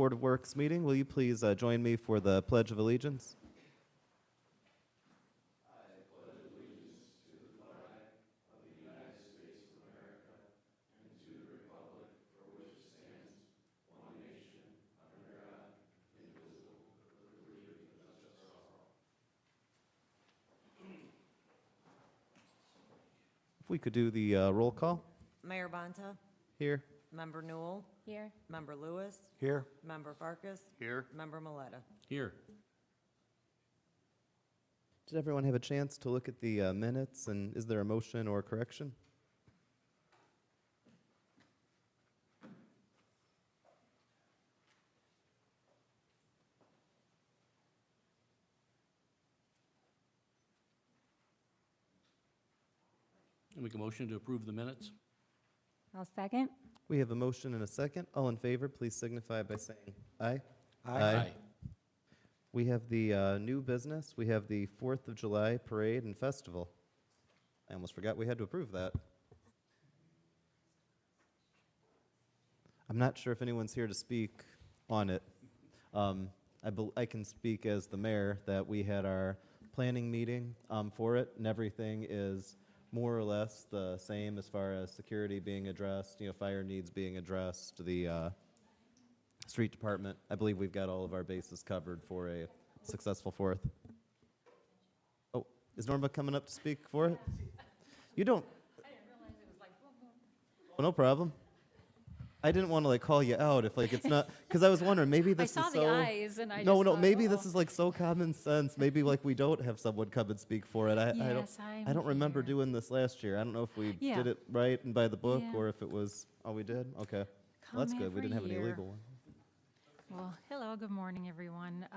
Board of Works meeting. Will you please join me for the Pledge of Allegiance? If we could do the roll call Mayor Bonta, here. Member Newell, Here. Member Lewis, Here. Member Farkas, Here. Member Maleta. Here. Did everyone have a chance to look at the minutes, and is there a motion or correction? I make a motion to approve the minutes. I'll second. We have a motion and a second. All in favor, please signify by saying aye. We have the new business. We have the 4th of July Parade and Festival. I almost forgot we had to approve that. I'm not sure if anyone's here to speak on it. I can speak as the mayor that we had our planning meeting for it, and everything is more or less the same as far as security being addressed, fire needs being addressed, the street department. I believe we've got all of our bases covered for a successful 4th. Oh, is Norma coming up to speak for it? You don't. I didn't realize it was like. Oh, no problem. I didn't want to call you out if it's not, because I was wondering maybe this I saw is the so. eyes and I No, just thought, maybe uh-oh. this is so common sense. Maybe we don't have someone come and speak for it. Yes, I don't remember here. doing this last year. I don't know if we Yeah. did it right and by the book Yeah. or if it was. Oh, we did. Okay, well, that's Come good. We every didn't have any year. legal one. Well, hello, good morning, everyone.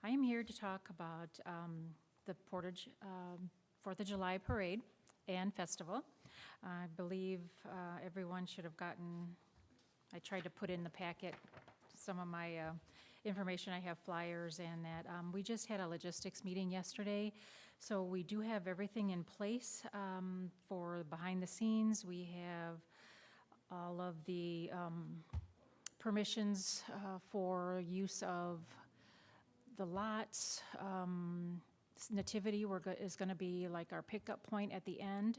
I am here to talk about the Portage 4th of July Parade and Festival. I believe everyone should have gotten, I tried to put in the packet some of my information. I have flyers and that. We just had a logistics meeting yesterday, so we do have everything in place for behind the scenes. We have all of the permissions for use of the lots. Nativity is going to be our pickup point at the end.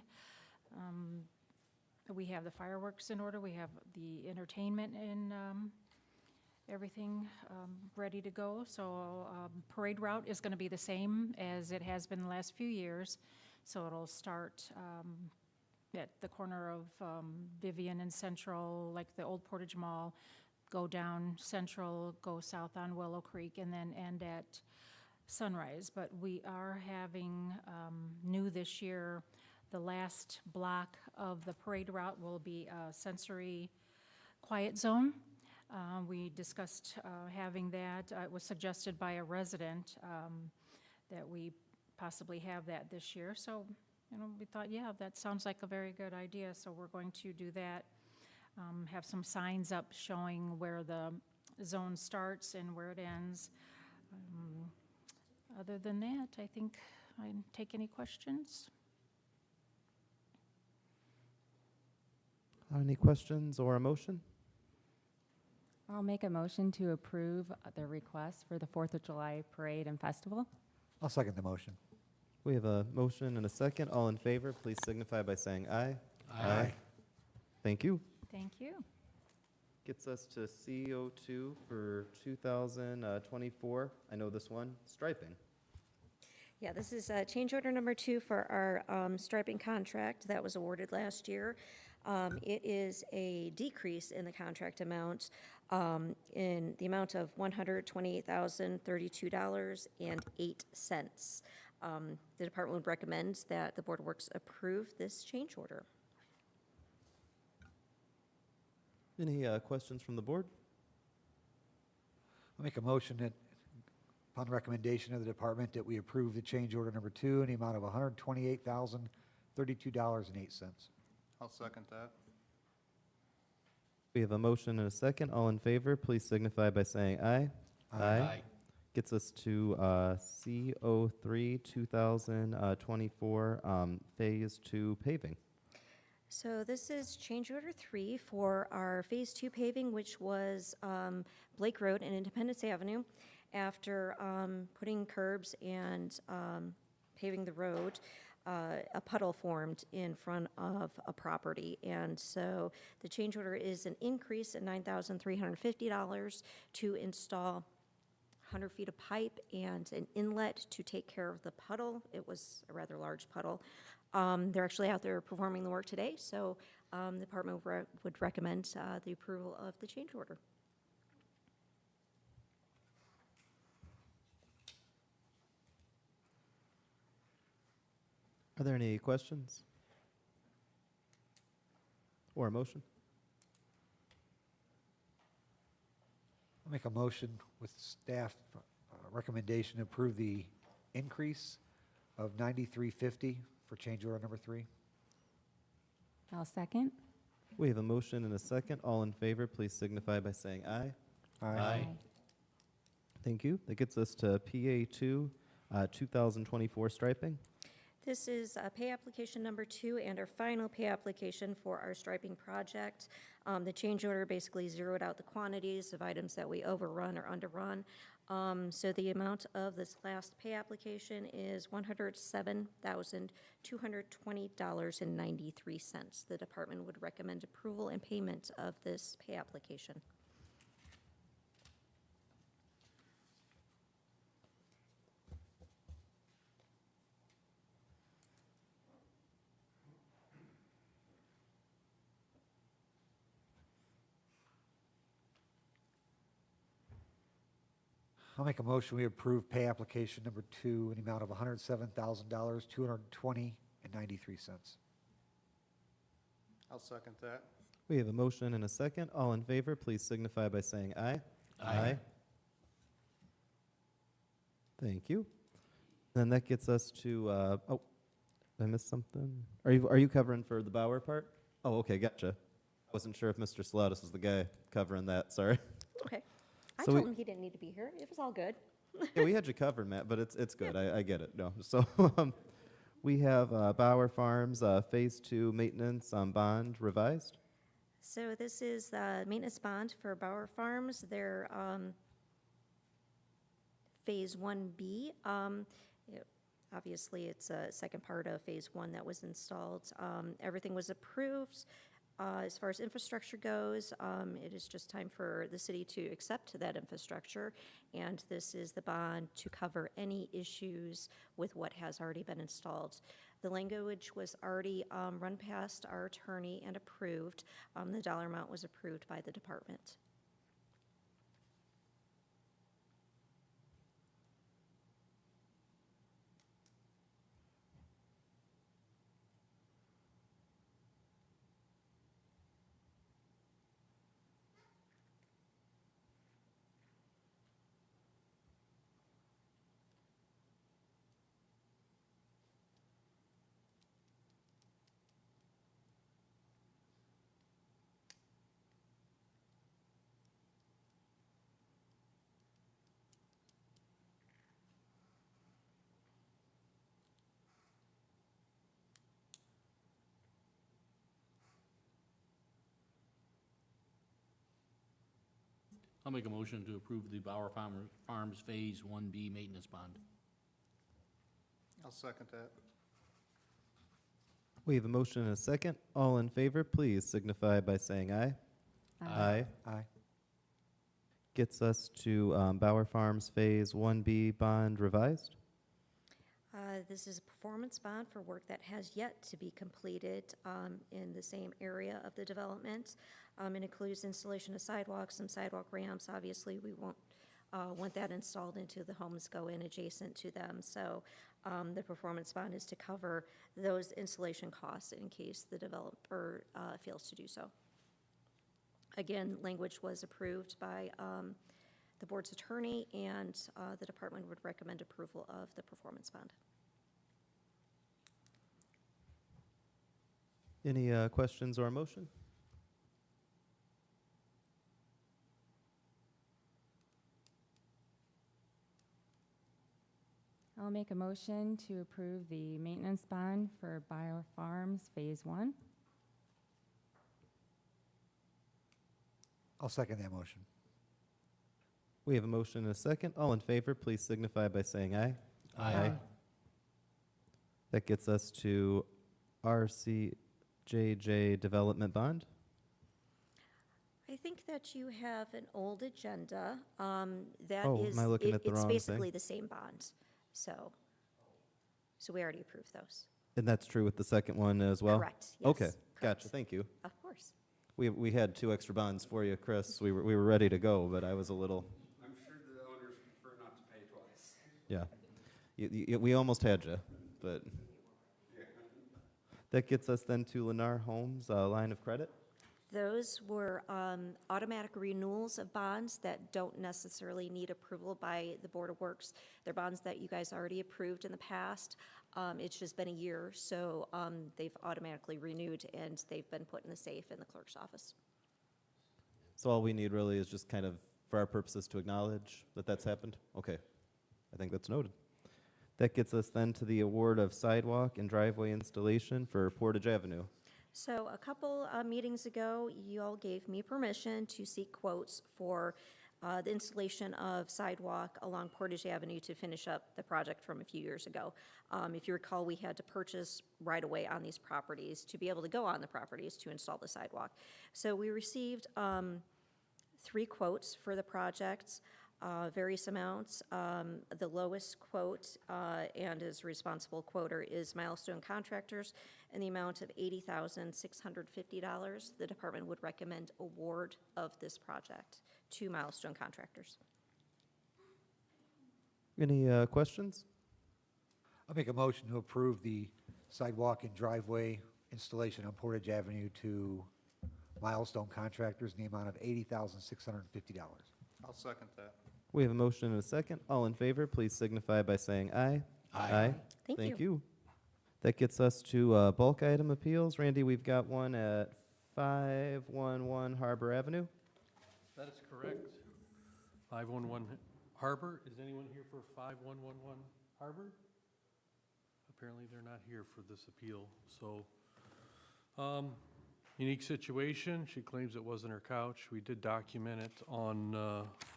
We have the fireworks in order. We have the entertainment and everything ready to go. So parade route is going to be the same as it has been the last few years. So it'll start at the corner of Vivian and Central, like the old Portage Mall, go down Central, go south on Willow Creek, and then end at Sunrise. But we are having new this year. The last block of the parade route will be a sensory quiet zone. We discussed having that. It was suggested by a resident that we possibly have that this year. So, we thought, yeah, that sounds like a very good idea. So we're going to do that. Have some signs up showing where the zone starts and where it ends. Other than that, I think I'd take any questions. Any questions or a motion? I'll make a motion to approve the request for the 4th of July Parade and Festival. I'll second the motion. We have a motion and a second. All in favor, please signify by saying aye. Aye. Thank you. Thank you. Gets us to CO2 for 2024. I know this one, striping. Yeah, this is change order number 2 for our striping contract that was awarded last year. It is a decrease in the contract amount in the amount of $128,032.08. The department would recommend that the Board of Works approve this change order. Any questions from the board? I'll make a motion that upon recommendation of the department that we approve the change order number 2 in the amount of $128,032.08. I'll second that. We have a motion and a second. All in favor, please signify by saying aye. Gets us to CO3 2024 Phase 2 paving. So this is change order 3 for our Phase 2 paving, which was Blake Road and Independence Avenue. After putting curbs and paving the road, a puddle formed in front of a property. And so the change order is an increase at $9,350 to install 100 feet of pipe and an inlet to take care of the puddle. It was a rather large puddle. They're actually out there performing the work today, so the department would recommend the approval of the change order. Are there any questions? Or a motion? I'll make a motion with staff recommendation to approve the increase of $93.50 for change order number 3. I'll second. We have a motion and a second. All in favor, please signify by saying aye. Thank you. That gets us to PA2, 2024 striping. This is pay application number 2 and our final pay application for our striping project. The change order basically zeroed out the quantities of items that we overrun or underrun. So the amount of this last pay application is $107,220.93. The department would recommend approval and payment of this pay application. I'll make a motion, we approve pay application number 2 in the amount of $107,220.93. I'll second that. We have a motion and a second. All in favor, please signify by saying aye. Aye. Thank you. Then that gets us to, oh, did I miss something? Are you covering for the Bauer part? Oh, okay, gotcha. I wasn't sure if Mr. Salatas was the guy covering that, sorry. Okay. I So told we- him he didn't need to be here. It was all good. Yeah, we had you covered, Matt, but it's good. I get it. No, so we have Bauer Farms Phase 2 maintenance bond revised. So this is the maintenance bond for Bauer Farms, their Phase 1B. Obviously, it's a second part of Phase 1 that was installed. Everything was approved. As far as infrastructure goes, it is just time for the city to accept that infrastructure, and this is the bond to cover any issues with what has already been installed. The language was already run past our attorney and approved. The dollar amount was approved by the department. I'll make a motion to approve the Bauer Farms Phase 1B maintenance bond. I'll second that. We have a motion and a second. All in favor, please signify by saying aye. Aye. Aye. Gets us to Bauer Farms Phase 1B bond revised. This is a performance bond for work that has yet to be completed in the same area of the development. It includes installation of sidewalks, some sidewalk ramps. Obviously, we won't want that installed into the homes go in adjacent to them. So the performance bond is to cover those installation costs in case the developer fails to do so. Again, language was approved by the board's attorney, and the department would recommend approval of the performance bond. Any questions or a motion? I'll make a motion to approve the maintenance bond for Bauer Farms Phase 1. I'll second that motion. We have a motion and a second. All in favor, please signify by saying aye. Aye. That gets us to RCJJ Development Bond. I think that you have an old agenda. That Oh, is, am I looking at the it's wrong basically thing? the same bond. So we already approved those. And that's true with the second one as well? Correct, yes. Okay, gotcha, correct. thank you. Of course. We had 2 extra bonds for you, Chris. We were ready to go, but I was a little, I'm sure the owners prefer not to pay twice. yeah. We almost had you, but. That gets us then to Lennar Homes, line of credit. Those were automatic renewals of bonds that don't necessarily need approval by the Board of Works. They're bonds that you guys already approved in the past. It's just been a year, so they've automatically renewed, and they've been put in the safe in the clerk's office. So all we need really is just kind of, for our purposes, to acknowledge that that's happened? Okay, I think that's noted. That gets us then to the award of sidewalk and driveway installation for Portage Avenue. So a couple meetings ago, you all gave me permission to seek quotes for the installation of sidewalk along Portage Avenue to finish up the project from a few years ago. If you recall, we had to purchase right away on these properties to be able to go on the properties to install the sidewalk. So we received 3 quotes for the projects, various amounts. The lowest quote and his responsible quoter is Milestone Contractors in the amount of $80,650. The department would recommend award of this project to Milestone Contractors. Any questions? I'll make a motion to approve the sidewalk and driveway installation on Portage Avenue to Milestone Contractors in the amount of $80,650. I'll second that. We have a motion and a second. All in favor, please signify by saying aye. Aye. Thank you. you. That gets us to bulk item appeals. Randy, we've got one at 511 Harbor Avenue. That is correct. 511 Harbor, is anyone here for 5111 Harbor? Apparently they're not here for this appeal, so, unique situation, she claims it wasn't her couch. We did document it on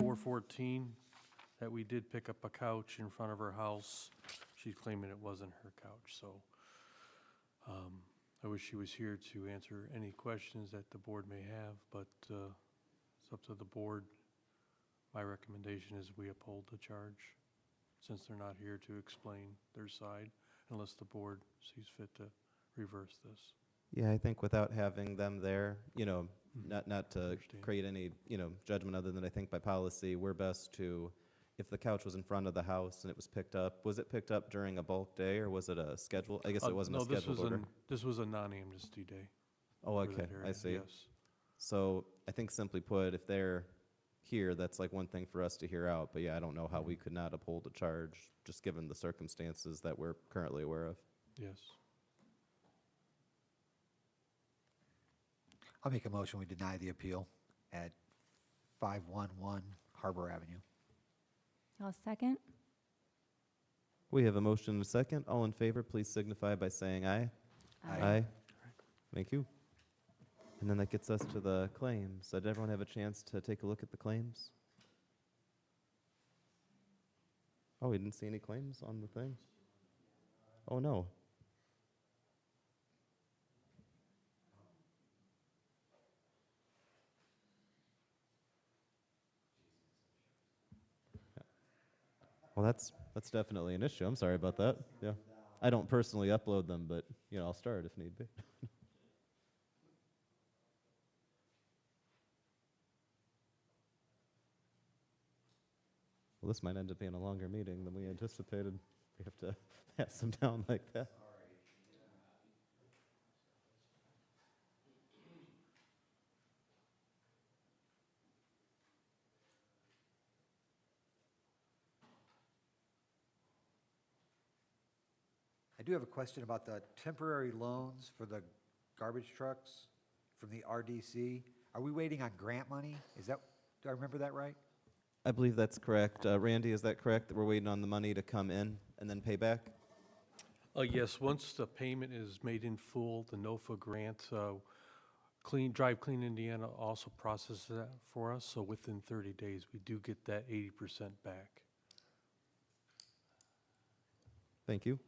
4/14 that we did pick up a couch in front of her house. She's claiming it wasn't her couch, so I wish she was here to answer any questions that the board may have, but it's up to the board. My recommendation is we uphold the charge, since they're not here to explain their side, unless the board sees fit to reverse this. Yeah, I think without having them there, not to Understand. create any, judgment other than I think by policy, we're best to, if the couch was in front of the house and it was picked up, was it picked up during a bulk day or was it a schedule? I guess it wasn't a No, scheduled order. this was a non-amnesty day. Oh, for okay, that I area, see. Yes. So I think simply put, if they're here, that's like one thing for us to hear out. But yeah, I don't know how we could not uphold a charge, just given the circumstances that we're currently aware of. Yes. I'll make a motion, we deny the appeal at 511 Harbor Avenue. I'll second. We have a motion and a second. All in favor, please signify by saying aye. Aye. Thank you. And then that gets us to the claims. Did everyone have a chance to take a look at the claims? Oh, we didn't see any claims on the thing? Oh, no. Well, that's definitely an issue. I'm sorry about that. Yeah. I don't personally upload them, but, I'll start if need be. Well, this might end up being a longer meeting than we anticipated. We have to pass them down like that. I do have a question about the temporary loans for the garbage trucks from the RDC. Are we waiting on grant money? Do I remember that right? I believe that's correct. Randy, is that correct, that we're waiting on the money to come in and then pay back? Yes, once the payment is made in full, the NOFA grant, Drive Clean Indiana also processes that for us, so within 30 days, we do get that 80% back. Thank you.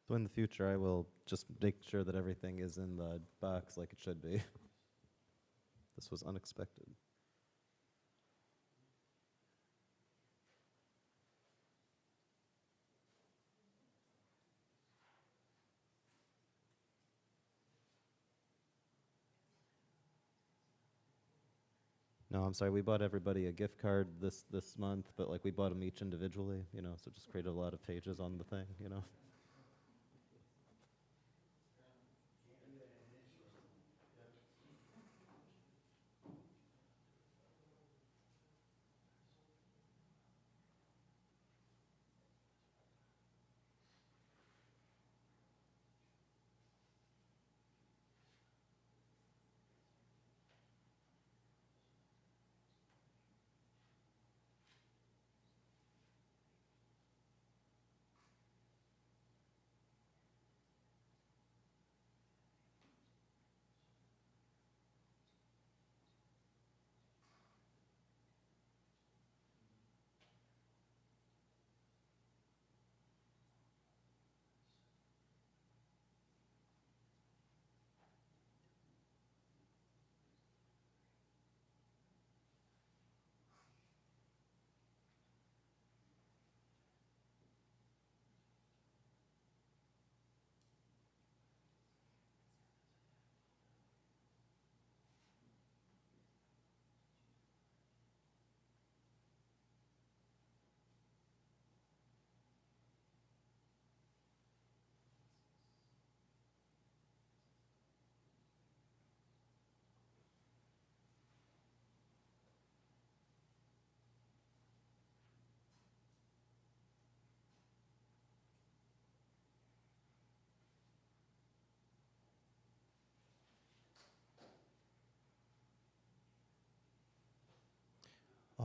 So in the future, I will just make sure that everything is in the box like it should be. This was unexpected. No, I'm sorry. We bought everybody a gift card this month, but like we bought them each individually, you know, so it just created a lot of pages on the thing, you know.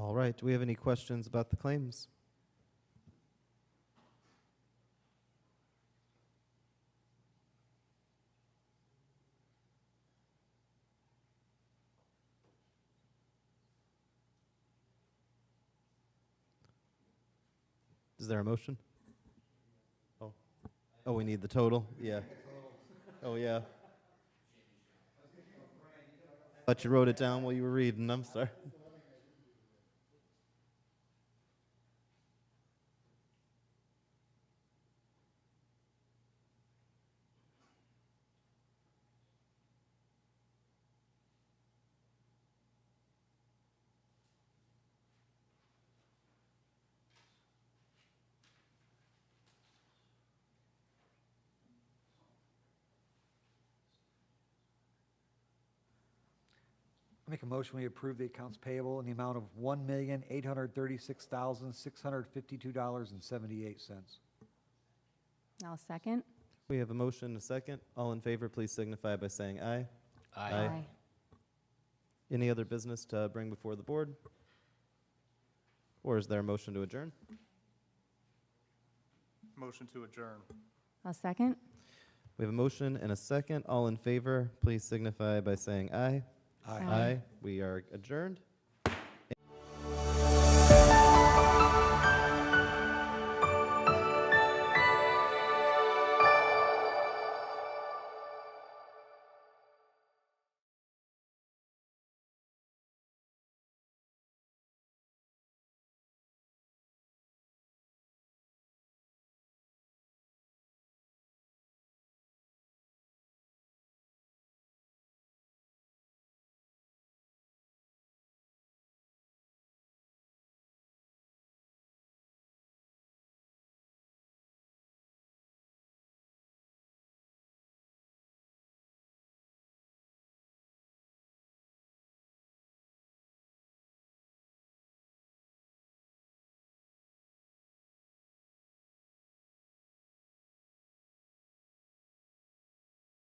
All right, do we have any questions about the claims? Is there a motion? Oh, oh, we need the total? Yeah. Oh, yeah. Thought you wrote it down while you were reading, I'm sorry. I make a motion, we approve the accounts payable in the amount of $1,836,652.78. I'll second. We have a motion and a second. All in favor, please signify by saying aye. Aye. Any other business to bring before the board? Or is there a motion to adjourn? Motion to adjourn. I'll second. We have a motion and a second. All in favor, please signify by saying aye. Aye. We are adjourned.